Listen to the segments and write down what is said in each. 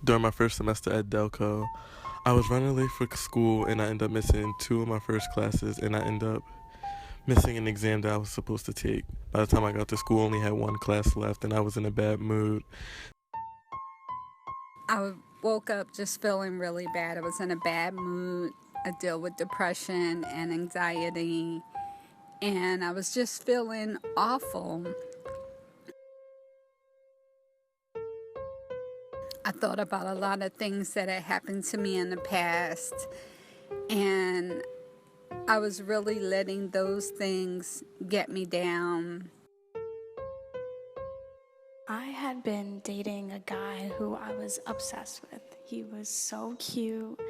During my first semester at Delco, I was running late for school and I ended up missing two of my first classes, and I ended up missing an exam that I was supposed to take. By the time I got to school, I only had one class left and I was in a bad mood. I woke up just feeling really bad. I was in a bad mood. I deal with depression and anxiety, and I was just feeling awful. I thought about a lot of things that had happened to me in the past, and I was really letting those things get me down. I had been dating a guy who I was obsessed with. He was so cute.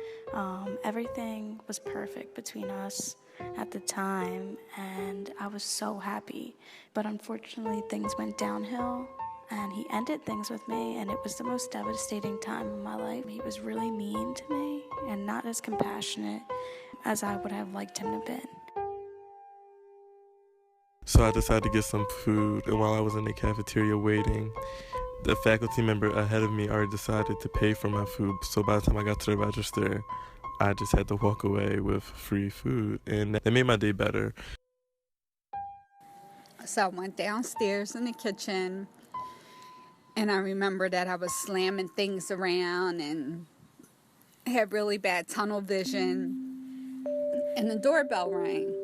Everything was perfect between us at the time, and I was so happy. But unfortunately, things went downhill, and he ended things with me, and it was the most devastating time in my life. He was really mean to me and not as compassionate as I would have liked him to have been. So I decided to get some food, and while I was in the cafeteria waiting, the faculty member ahead of me already decided to pay for my food. So by the time I got to the register, I just had to walk away with free food, and that made my day better. So I went downstairs in the kitchen, and I remember that I was slamming things around and had really bad tunnel vision, and the doorbell rang.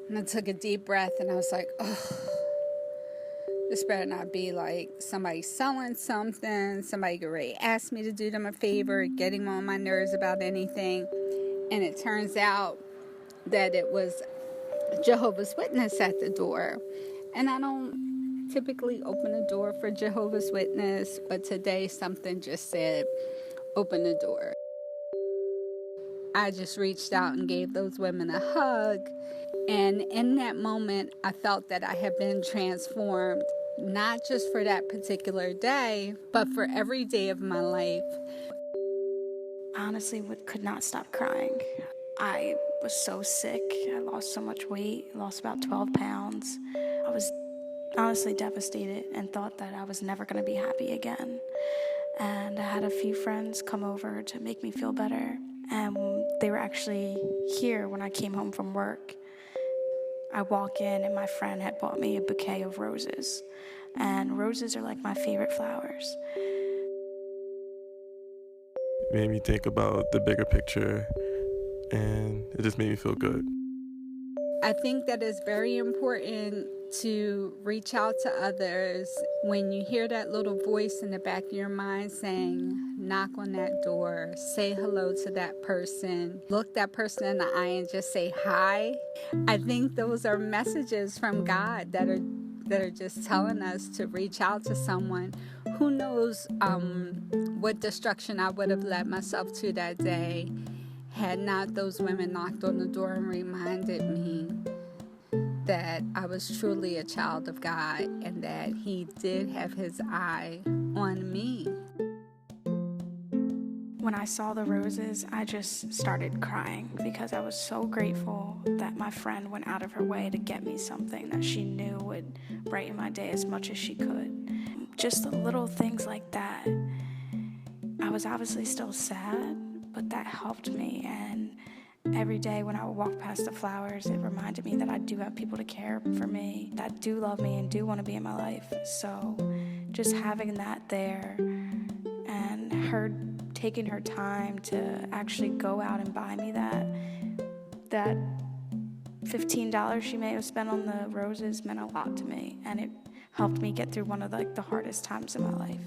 And I took a deep breath, and I was like, oh, this better not be like somebody selling something, somebody could really ask me to do them a favor, getting on my nerves about anything. And it turns out that it was Jehovah's Witness at the door. And I don't typically open the door for Jehovah's Witness, but today something just said, open the door. I just reached out and gave those women a hug. And in that moment, I felt that I had been transformed, not just for that particular day, but for every day of my life. Honestly, could not stop crying. I was so sick. I lost so much weight, lost about 12 pounds. I was honestly devastated and thought that I was never going to be happy again. And I had a few friends come over to make me feel better. And they were actually here when I came home from work. I walk in and my friend had bought me a bouquet of roses. And roses are like my favorite flowers. It made me think about the bigger picture, and it just made me feel good. I think that it's very important to reach out to others when you hear that little voice in the back of your mind saying, knock on that door, say hello to that person, look that person in the eye and just say hi. I think those are messages from God that are just telling us to reach out to someone. Who knows what destruction I would have led myself to that day had not those women knocked on the door and reminded me that I was truly a child of God and that He did have His eye on me. When I saw the roses, I just started crying because I was so grateful that my friend went out of her way to get me something that she knew would brighten my day as much as she could. Just the little things like that. I was obviously still sad, but that helped me, and every day when I would walk past the flowers, it reminded me that I do have people to care for me, that do love me and do want to be in my life. So just having that there and her taking her time to actually go out and buy me that $15 she may have spent on the roses meant a lot to me, and it helped me get through one of the hardest times in my life.